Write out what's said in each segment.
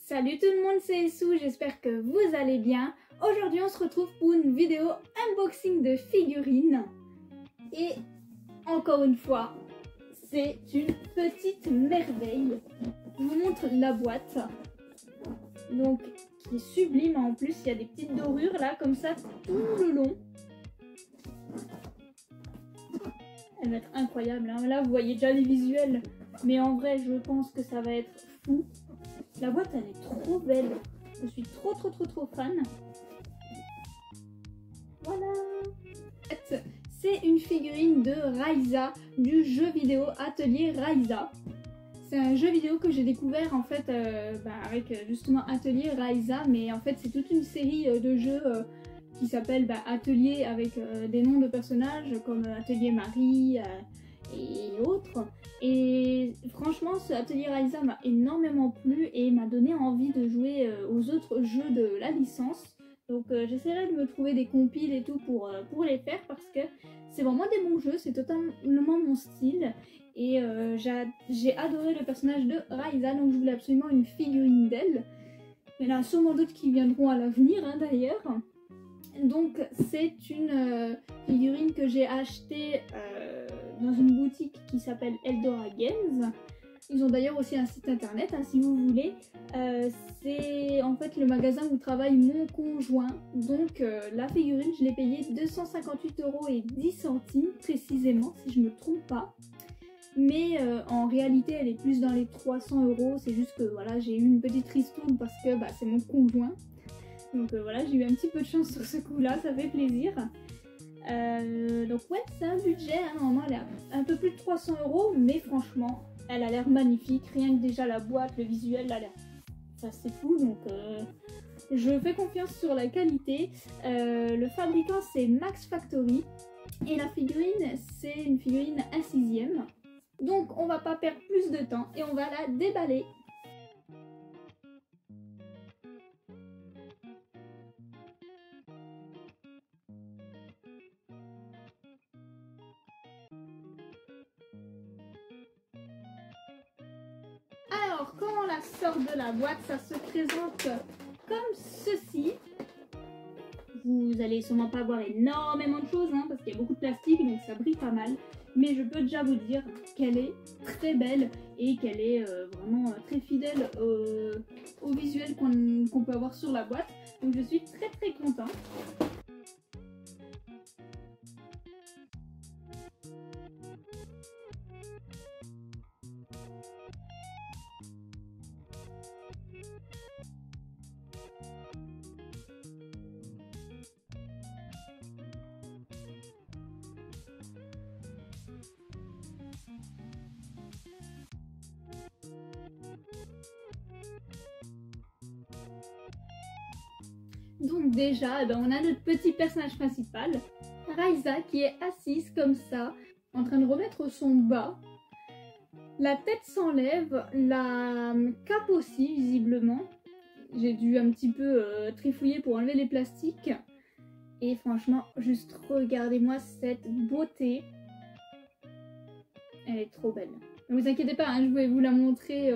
Salut tout le monde, c'est Essou, j'espère que vous allez bien. Aujourd'hui on se retrouve pour une vidéo unboxing de figurines. Et encore une fois, c'est une petite merveille. Je vous montre la boîte. Donc, qui est sublime, en plus il y a des petites dorures là, comme ça, tout le long. Elle va être incroyable, hein. Là vous voyez déjà les visuels, mais en vrai je pense que ça va être fou. La boîte elle est trop belle, je suis trop fan. Voilà. C'est une figurine de Raiza, du jeu vidéo Atelier Raiza. C'est un jeu vidéo que j'ai découvert en fait avec justement Atelier Raiza, mais en fait c'est toute une série de jeux qui s'appelle Atelier avec des noms de personnages comme Atelier Marie et autres. Et franchement ce Atelier Raiza m'a énormément plu et m'a donné envie de jouer aux autres jeux de la licence. Donc j'essaierai de me trouver des compiles et tout pour les faire parce que c'est vraiment des bons jeux, c'est totalement mon style. Et j'ai adoré le personnage de Raiza, donc je voulais absolument une figurine d'elle. Il y en a sûrement d'autres qui viendront à l'avenir d'ailleurs. Donc c'est une figurine que j'ai achetée dans une boutique qui s'appelle Eldora Games. Ils ont d'ailleurs aussi un site internet si vous voulez. C'est en fait le magasin où travaille mon conjoint. Donc la figurine je l'ai payée 258,10 € précisément si je ne me trompe pas. Mais en réalité elle est plus dans les 300 €. C'est juste que voilà, j'ai eu une petite ristourne parce que c'est mon conjoint. Donc voilà, j'ai eu un petit peu de chance sur ce coup là, ça fait plaisir. Donc ouais, c'est un budget, normalement elle est un peu plus de 300 €, mais franchement elle a l'air magnifique. Rien que déjà la boîte, le visuel, là, ça c'est fou. Donc je fais confiance sur la qualité. Le fabricant c'est Max Factory et la figurine c'est une figurine 1/6. Donc on va pas perdre plus de temps et on va la déballer. Alors quand on la sort de la boîte, ça se présente comme ceci. Vous allez sûrement pas voir énormément de choses parce qu'il y a beaucoup de plastique, donc ça brille pas mal. Mais je peux déjà vous dire qu'elle est très belle et qu'elle est vraiment très fidèle au visuel qu'on peut avoir sur la boîte. Donc je suis très contente. Donc déjà, on a notre petit personnage principal, Raiza, qui est assise comme ça, en train de remettre son bas. La tête s'enlève, la cape aussi visiblement. J'ai dû un petit peu trifouiller pour enlever les plastiques. Et franchement, juste regardez-moi cette beauté. Elle est trop belle. Ne vous inquiétez pas, je vais vous la montrer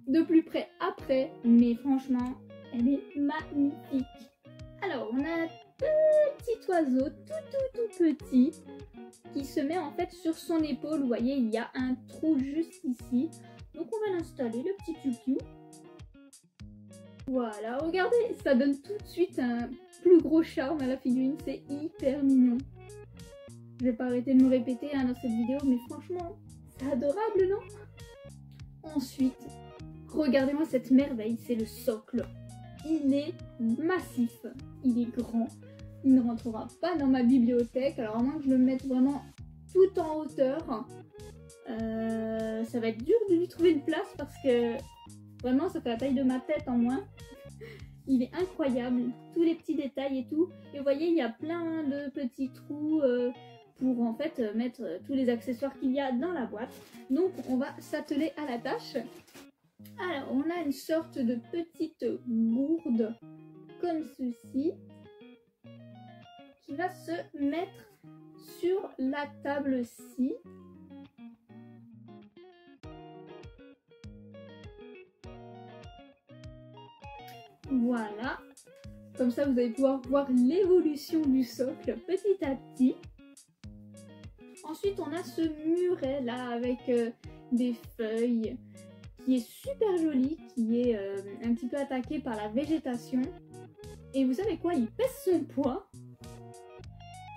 de plus près après. Mais franchement, elle est magnifique. Alors, on a un petit oiseau tout petit qui se met en fait sur son épaule. Vous voyez, il y a un trou juste ici. Donc on va l'installer, le petit cucu. Voilà, regardez, ça donne tout de suite un plus gros charme à la figurine. C'est hyper mignon. Je vais pas arrêter de me répéter dans cette vidéo, mais franchement, c'est adorable, non? Ensuite, regardez-moi cette merveille, c'est le socle. Il est massif, il est grand, il ne rentrera pas dans ma bibliothèque, alors à moins que je le mette vraiment tout en hauteur, ça va être dur de lui trouver une place parce que vraiment ça fait la taille de ma tête en moins. Il est incroyable, tous les petits détails et tout, et vous voyez il y a plein de petits trous pour en fait mettre tous les accessoires qu'il y a dans la boîte. Donc on va s'atteler à la tâche. Alors, on a une sorte de petite gourde comme ceci qui va se mettre sur la table-ci. Voilà. Comme ça, vous allez pouvoir voir l'évolution du socle petit à petit. Ensuite, on a ce muret là avec des feuilles qui est super joli, qui est un petit peu attaqué par la végétation. Et vous savez quoi? Il pèse son poids.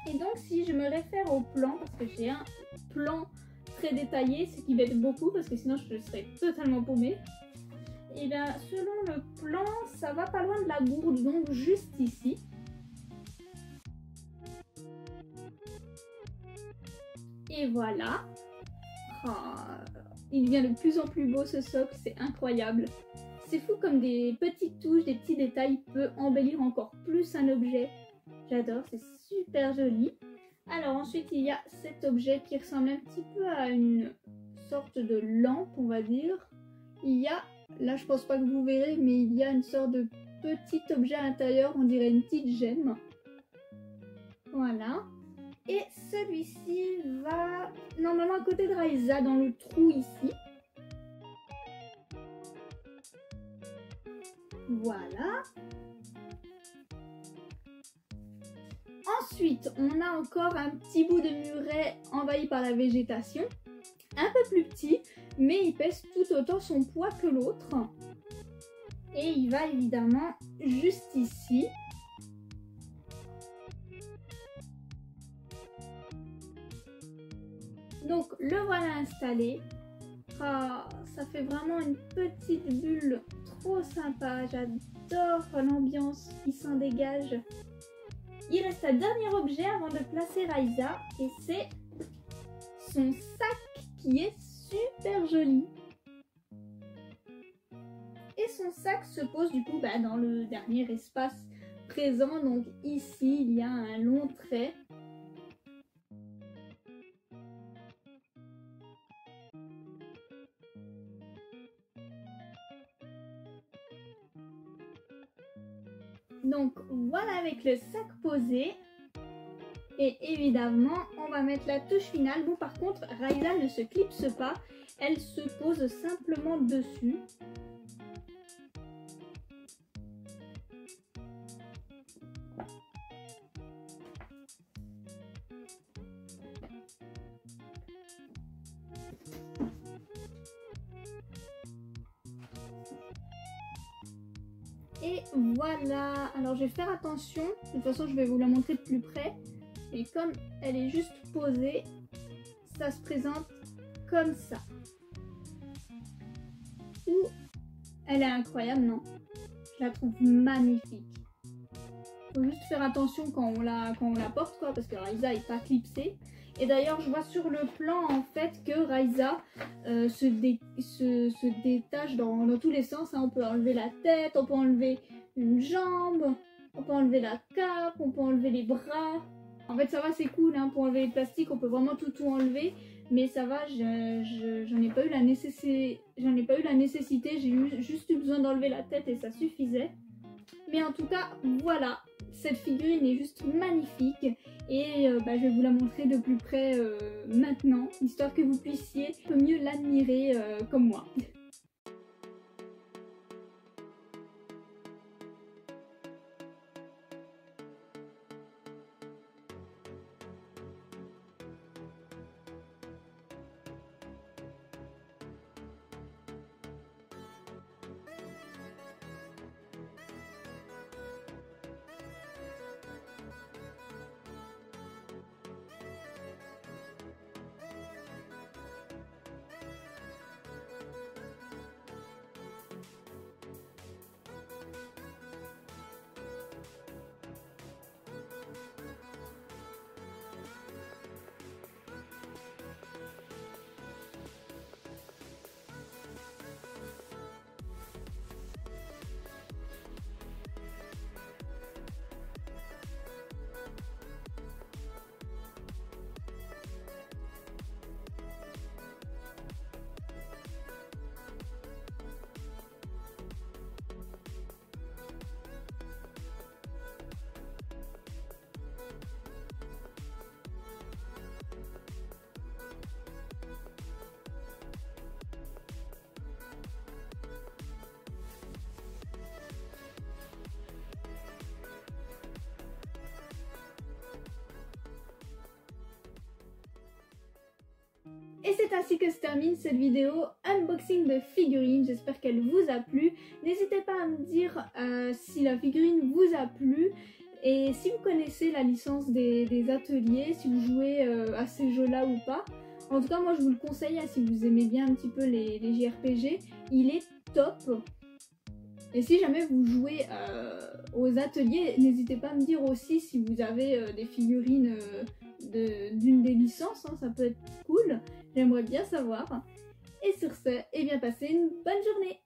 Et donc, si je me réfère au plan, parce que j'ai un plan très détaillé, ce qui m'aide beaucoup parce que sinon je serais totalement paumée. Et bien, selon le plan, ça va pas loin de la gourde, donc juste ici. Et voilà. Oh, il devient de plus en plus beau ce socle, c'est incroyable. C'est fou comme des petites touches, des petits détails peuvent embellir encore plus un objet. J'adore, c'est super joli. Alors ensuite il y a cet objet qui ressemble un petit peu à une sorte de lampe, on va dire. Il y a, là je pense pas que vous verrez, mais il y a une sorte de petit objet à l'intérieur, on dirait une petite gemme. Voilà. Et celui-ci va normalement à côté de Raisa, dans le trou ici. Voilà. Ensuite, on a encore un petit bout de muret envahi par la végétation. Un peu plus petit, mais il pèse tout autant son poids que l'autre. Et il va évidemment juste ici. Donc le voilà installé. Ah, ça fait vraiment une petite bulle trop sympa. J'adore l'ambiance qui s'en dégage. Il reste un dernier objet avant de placer Raisa et c'est son sac qui est super joli. Et son sac se pose du coup dans le dernier espace présent. Donc ici il y a un long trait. Donc voilà avec le sac posé. Et évidemment, on va mettre la touche finale. Bon, par contre, Raisa ne se clipse pas. Elle se pose simplement dessus. Et voilà. Alors, je vais faire attention. De toute façon, je vais vous la montrer de plus près. Et comme elle est juste posée, ça se présente comme ça. Ouh, elle est incroyable, non? Je la trouve magnifique. Faut juste faire attention quand on la porte, quoi, parce que Raisa est pas clipsée. Et d'ailleurs, je vois sur le plan en fait que Raisa se détache dans tous les sens. Hein. On peut enlever la tête, on peut enlever une jambe, on peut enlever la cape, on peut enlever les bras. En fait, ça va, c'est cool, hein, pour enlever les plastiques, on peut vraiment tout enlever. Mais ça va, j'en ai pas eu la nécessité, j'ai juste eu besoin d'enlever la tête et ça suffisait. Mais en tout cas, voilà, cette figurine est juste magnifique. Et je vais vous la montrer de plus près maintenant, histoire que vous puissiez un peu mieux l'admirer comme moi. Et c'est ainsi que se termine cette vidéo unboxing de figurines. J'espère qu'elle vous a plu. N'hésitez pas à me dire si la figurine vous a plu. Et si vous connaissez la licence des ateliers, si vous jouez à ces jeux-là ou pas. En tout cas, moi je vous le conseille si vous aimez bien un petit peu les JRPG. Il est top. Et si jamais vous jouez aux ateliers, n'hésitez pas à me dire aussi si vous avez des figurines d'une des licences, hein, ça peut être cool. J'aimerais bien savoir. Et sur ce, eh bien passez une bonne journée.